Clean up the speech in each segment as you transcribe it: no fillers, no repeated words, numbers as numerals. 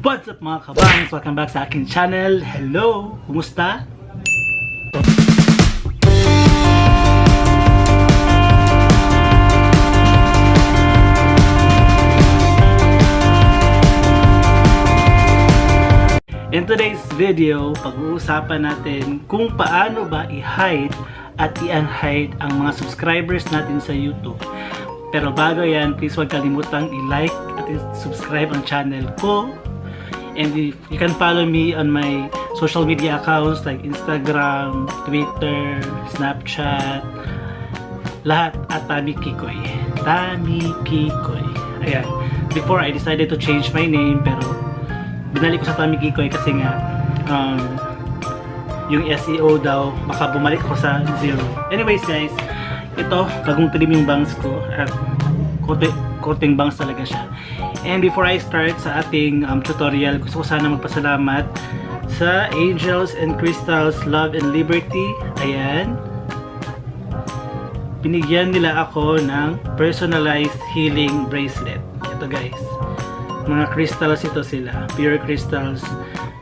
What's up mga kabangs? Welcome back sa aking channel. Hello! Kumusta? In today's video, pag-uusapan natin kung paano ba i-hide at i-unhide ang mga subscribers natin sa YouTube. Pero bago yan, please huwag kalimutang i-like at i-subscribe ang channel ko. And you can follow me on my social media accounts like Instagram, Twitter, Snapchat, lahat at Tami Kikoy. Tami Kikoy. Ayan. Before I decided to change my name, pero binalik ko sa Tami Kikoy kasi nga yung SEO daw baka bumalik ako sa zero. Anyways guys, ito bagong trim yung bangs ko at korteng bangs talaga siya. And before I start sa ating tutorial, gusto ko sana magpasalamat sa Angels and Crystals Love and Liberty. Ayan, binigyan nila ako ng personalized healing bracelet. Ito guys, mga crystals ito sila, pure crystals.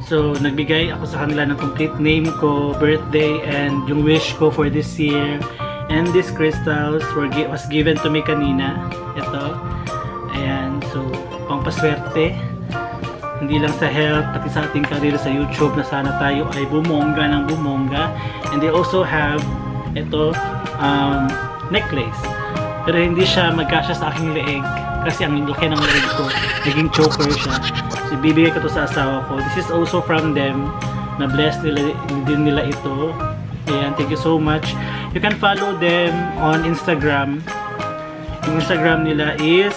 So nagbigay ako sa kanila ng complete name ko, birthday, and yung wish ko for this year. And these crystals was given to me kanina. Ito, ayan, so pampaswerte, hindi lang sa health, pati sa ating career sa YouTube na sana tayo ay bumongga ng bumongga. And they also have ito necklace, pero hindi siya magkasya sa aking leeg kasi ang laki ng leeg ko, naging choker siya. So bibigay ko to sa asawa ko. This is also from them, na bless nila din nila ito. Ayan, thank you so much. You can follow them on Instagram. Yung Instagram nila is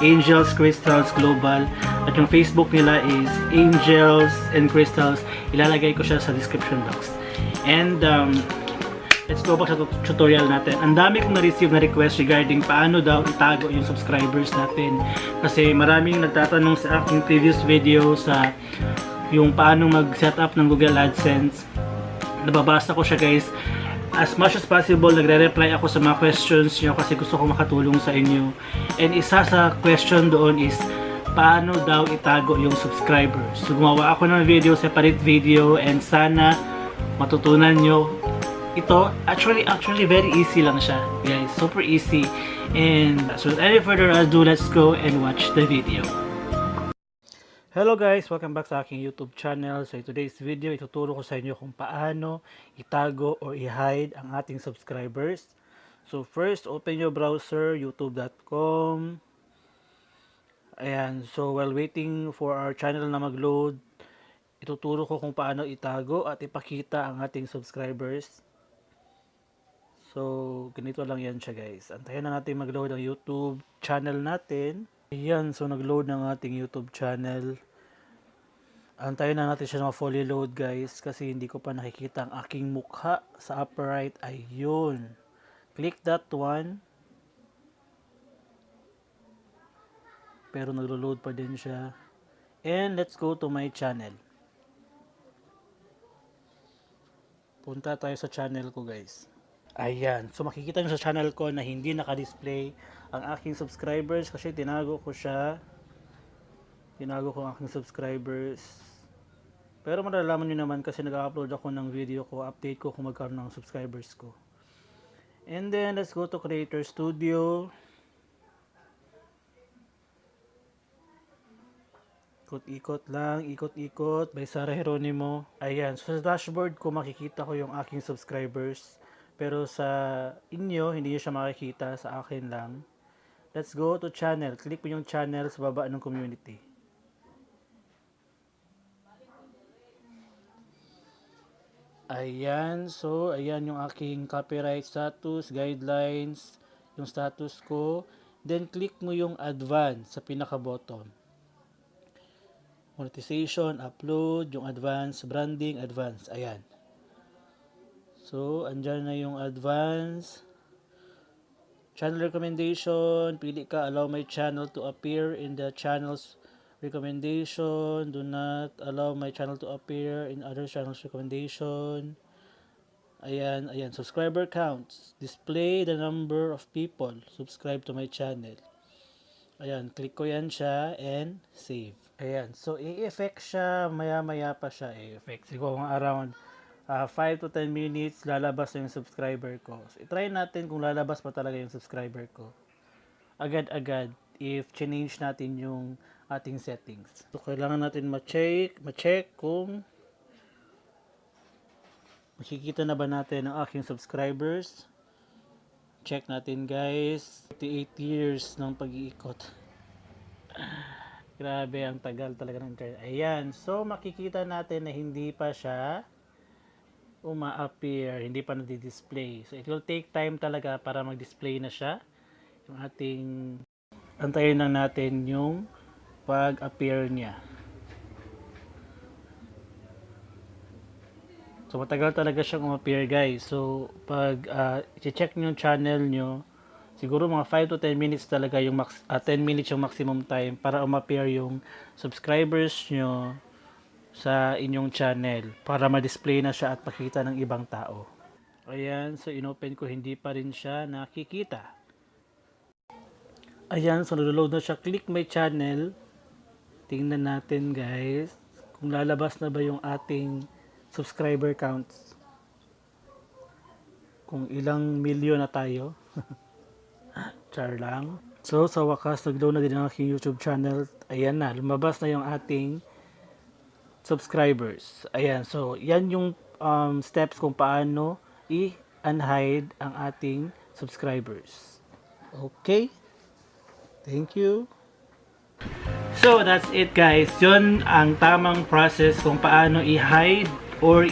Angels Crystals Global at yung Facebook nila is Angels and Crystals. Ilalagay ko siya sa description box. And let's go back sa tutorial natin. Ang dami kong na-receive na request regarding paano daw itago yung subscribers natin. Kasi maraming nagtatanong sa aking previous video sa yung paano mag-setup ng Google AdSense. Nababasa ko siya guys. As much as possible, nagre-reply ako sa mga questions nyo kasi gusto ko makatulong sa inyo. And isa sa question doon is paano daw itago yung subscribers. So gumawa ako ng video, separate video, and sana matutunan nyo ito. Actually very easy lang siya guys, super easy. And so without any further ado, let's go and watch the video. Hello guys, welcome back sa aking YouTube channel. So in today's video, ituturo ko sa inyo kung paano itago or i-hide ang ating subscribers. So first, open your browser, youtube.com. Ayan, so while waiting for our channel na mag-load, ituturo ko kung paano itago at ipakita ang ating subscribers. So ganito lang yan siya guys. Antayin na natin mag-load ang YouTube channel natin. Ayan, so nag-load ng ating YouTube channel. Antayin na natin siya na fully load guys kasi hindi ko pa nakikita ang aking mukha sa upper right. Ayun, click that one, pero naglo-load pa din siya. And let's go to my channel. Punta tayo sa channel ko guys. Ayan, so makikita nyo sa channel ko na hindi naka-display ang aking subscribers kasi tinago ko siya. Tinago ko ang aking subscribers. Pero malalaman nyo naman kasi nag-upload ako ng video ko, update ko kung magkaroon ng subscribers ko. And then let's go to Creator Studio. Ikot-ikot lang, ikot-ikot by Sarah Geronimo. Ayan, so sa dashboard ko makikita ko yung aking subscribers. Pero sa inyo, hindi nyo siya makikita, sa akin lang. Let's go to channel. Click mo yung channel sa baba ng community. Ayan, so ayan yung aking copyright status, guidelines, yung status ko. Then click mo yung advance sa pinaka-bottom. Monetization, upload, yung advance, branding, advance. Ayan. So, andyan na yung advance. Channel recommendation, pili ka, allow my channel to appear in the channel's recommendation. Do not allow my channel to appear in other channels recommendation. Ayan, ayan. Subscriber counts. Display the number of people subscribe to my channel. Ayan, click ko yan siya and save. Ayan, so i-effect siya, maya-maya pa siya i-effect. Siguro mga around 5 to 10 minutes, lalabas na yung subscriber ko. So, i-try natin kung lalabas pa talaga yung subscriber ko. Agad-agad, if change natin yung ating settings. So, kailangan natin ma-check kung makikita na ba natin ang aking subscribers. Check natin guys, 38 years ng pag-iikot. Grabe, ang tagal talaga ng internet. Ayan, so makikita natin na hindi pa siya uma-appear, hindi pa nadi-display. So it will take time talaga para mag-display na siya. Yung ating, antayin lang natin yung pag-appear niya. So matagal talaga siyang um-appear guys. So pag i-check nyo yung channel nyo, siguro mga 5 to 10 minutes talaga yung 10 minutes yung maximum time para umappear yung subscribers nyo sa inyong channel para ma-display na siya at makita ng ibang tao. Ayan, so inopen ko, hindi pa rin siya nakikita. Ayan, so naloload na siya. Click my channel. Tingnan natin guys kung lalabas na ba yung ating subscriber counts. Kung ilang milyon na tayo. Char lang. So, sa wakas, nag-load na din ang aking YouTube channel. Ayan na, lumabas na yung ating subscribers. Ayan, so, yan yung steps kung paano i-unhide ang ating subscribers. Okay? Thank you. So, that's it guys. Yun ang tamang process kung paano i-hide or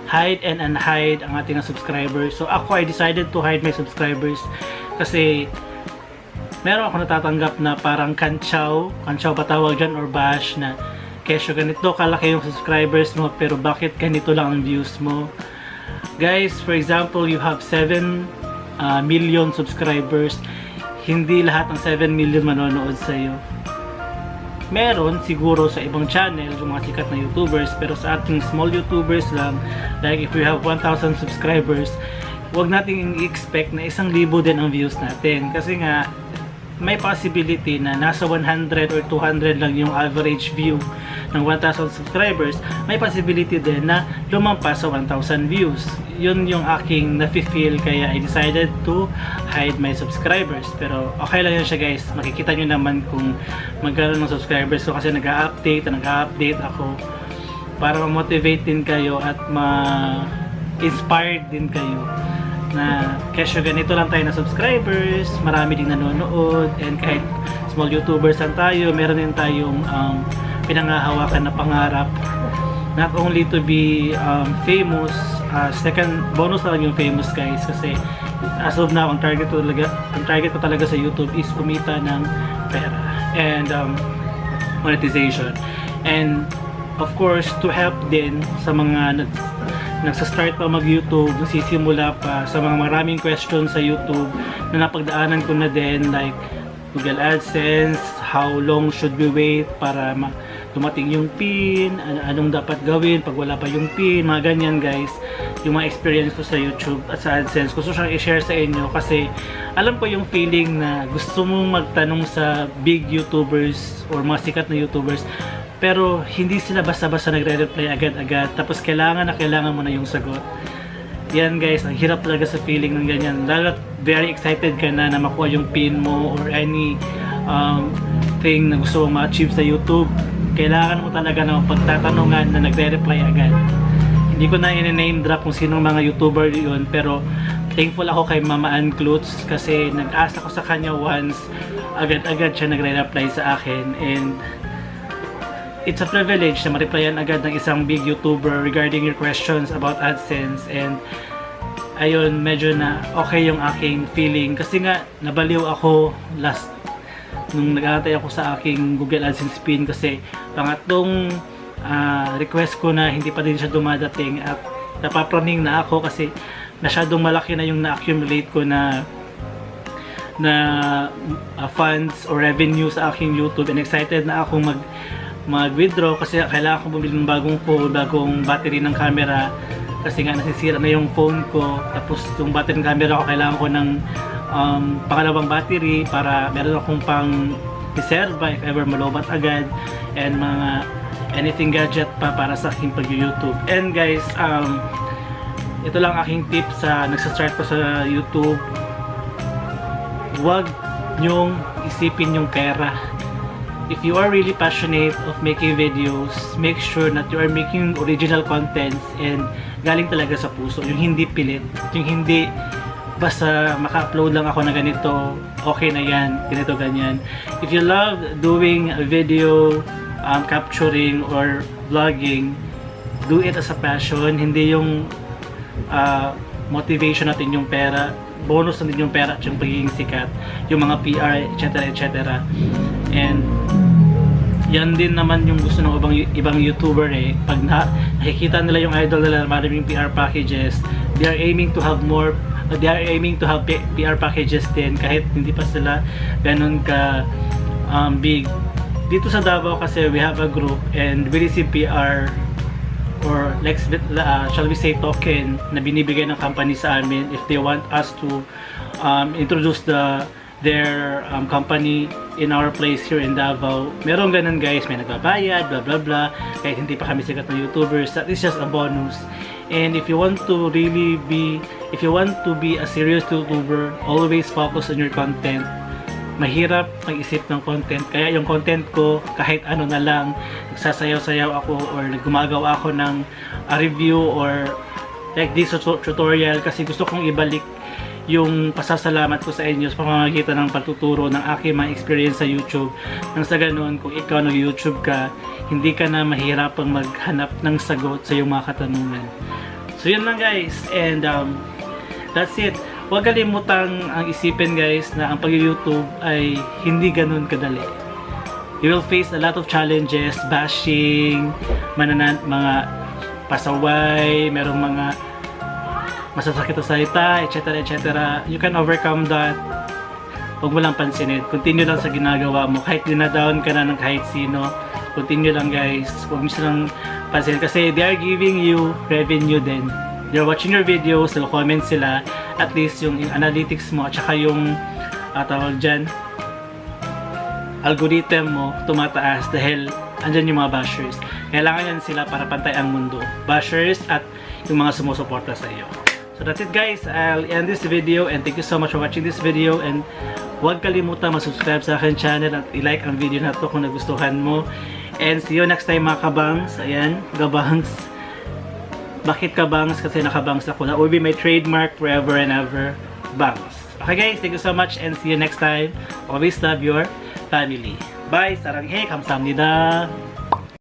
hide and unhide ang ating subscribers. So ako, I decided to hide my subscribers kasi meron ako natatanggap na parang kantsaw ba tawag dyan, or bash na kesyo ganito kalaki yung subscribers mo pero bakit ganito lang ang views mo. Guys, for example, you have 7 million subscribers, hindi lahat ng 7 million manonood sa'yo. Meron siguro sa ibang channel, yung mga sikat na YouTubers, pero sa ating small YouTubers lang, like if we have 1,000 subscribers, wag nating i-expect na 1,000 din ang views natin. Kasi nga, may possibility na nasa 100 or 200 lang yung average view ng 1,000 subscribers. May possibility din na lumampas sa 1,000 views. Yun yung aking nafe-feel, kaya I decided to hide my subscribers. Pero okay lang yun siya guys. Makikita nyo naman kung magkaroon ng subscribers ko kasi nag-update ako para ma-motivate din kayo at ma-inspired din kayo na kesyo ganito lang tayo na subscribers, marami ding nanonood, and kahit small YouTubers lang tayo, meron din tayong pinangahawakan na pangarap, not only to be famous, second bonus na lang yung famous guys, kasi as of now ang target ko talaga sa YouTube is kumita ng pera and monetization, and of course to help din sa mga nagsastart pa mag-YouTube, nagsisimula pa, sa mga maraming questions sa YouTube na napagdaanan ko na din, like Google AdSense, how long should we wait para dumating yung PIN, anong dapat gawin pag wala pa yung PIN, mga ganyan guys. Yung mga experience ko sa YouTube at sa AdSense, gusto siyang i-share sa inyo kasi alam ko yung feeling na gusto mong magtanong sa big YouTubers or mga sikat na YouTubers, pero hindi sila basta-basta nagre-reply agad-agad, tapos kailangan mo na yung sagot. Yan guys, ang hirap talaga sa feeling ng ganyan, lalo very excited ka na makuha yung pin mo or any thing na gusto mong ma-achieve sa YouTube. Kailangan mo talaga na pagtatanungan na nagre-reply agad. Hindi ko na i-name drop kung sinong mga YouTuber yun, pero thankful ako kay Mama Ann Klutz kasi nag-asa ko sa kanya once, agad-agad siya nagre-reply sa akin, and it's a privilege na ma-replyan agad ng isang big YouTuber regarding your questions about AdSense. And ayun, medyo na okay yung aking feeling kasi nga nabaliw ako last nung nag-aantay ako sa aking Google AdSense pin kasi pangatlong request ko na hindi pa din siya dumadating at napapraning na ako kasi masyadong malaki na yung na-accumulate ko na funds or revenue sa aking YouTube, and excited na ako mag-withdraw kasi kailangan ko bumili ng bagong phone, bagong battery ng camera kasi nga nasisira na yung phone ko, tapos yung battery ng camera ko kailangan ko ng pangalawang battery para meron akong pang reserva if ever malobat agad, and mga anything gadget pa para sa aking pag-YouTube. And guys, ito lang aking tip sa nagsa-start pa sa YouTube. Huwag nyong isipin yung pera. If you are really passionate of making videos, make sure that you are making original contents and galing talaga sa puso. Yung hindi pilit, yung hindi basta maka-upload lang ako na ganito, okay na yan, ganito, ganyan. If you love doing a video, capturing or vlogging, do it as a passion. Hindi yung motivation natin yung pera, bonus natin yung pera at yung pagiging sikat, yung mga PR, etc. etc. And yan din naman yung gusto ng ibang YouTuber eh. Pag nakikita nila yung idol nila maraming PR packages, they are aiming to have more, they are aiming to have PR packages din kahit hindi pa sila ganun ka big. Dito sa Davao kasi we have a group and we receive PR or like shall we say token na binibigay ng company sa amin if they want us to introduce their company in our place here in Davao. Meron ganun guys, may nagbabayad, blah blah blah, kahit hindi pa kami sikat na YouTubers. That is just a bonus. And if you want to really be, if you want to be a serious YouTuber, always focus on your content. Mahirap mag-isip ng content, kaya yung content ko kahit ano na lang, nagsasayaw-sayaw ako or gumagawa ako ng review or like this tutorial kasi gusto kong ibalik yung pasasalamat ko sa inyo sa pamamagitan ng pagtuturo ng aking mga experience sa YouTube. Nang sa ganoon, kung ikaw nag-YouTube ka, hindi ka na mahirapang maghanap ng sagot sa iyong mga katanungan. So yun lang guys, and that's it. Huwag kalimutang ang isipin guys na ang pag-YouTube ay hindi ganun kadali. You will face a lot of challenges, bashing, mga pasaway, merong mga masasakit na salita, etc. etc. You can overcome that. Huwag mo lang pansinin. Continue lang sa ginagawa mo. Kahit dinadown ka na ng kahit sino, continue lang guys. Huwag mo silang pansinin kasi they are giving you revenue din. They're watching your videos, nag-comment sila, at least yung analytics mo at saka yung tawag dyan, algorithm mo tumataas dahil andyan yung mga bashers. Kailangan yan sila para pantay ang mundo. Bashers at yung mga sumusuporta sa iyo. So that's it guys. I'll end this video and thank you so much for watching this video, and huwag kalimutan mag-subscribe sa akin channel at i-like ang video na to kung nagustuhan mo. And see you next time mga kabangs. Ayan, gabangs. Bakit ka bangs? Kasi nakabangs ako. That will be my trademark forever and ever. Bangs. Okay guys, thank you so much and see you next time. Always love your family. Bye! Saranghe! Kamsahamnida!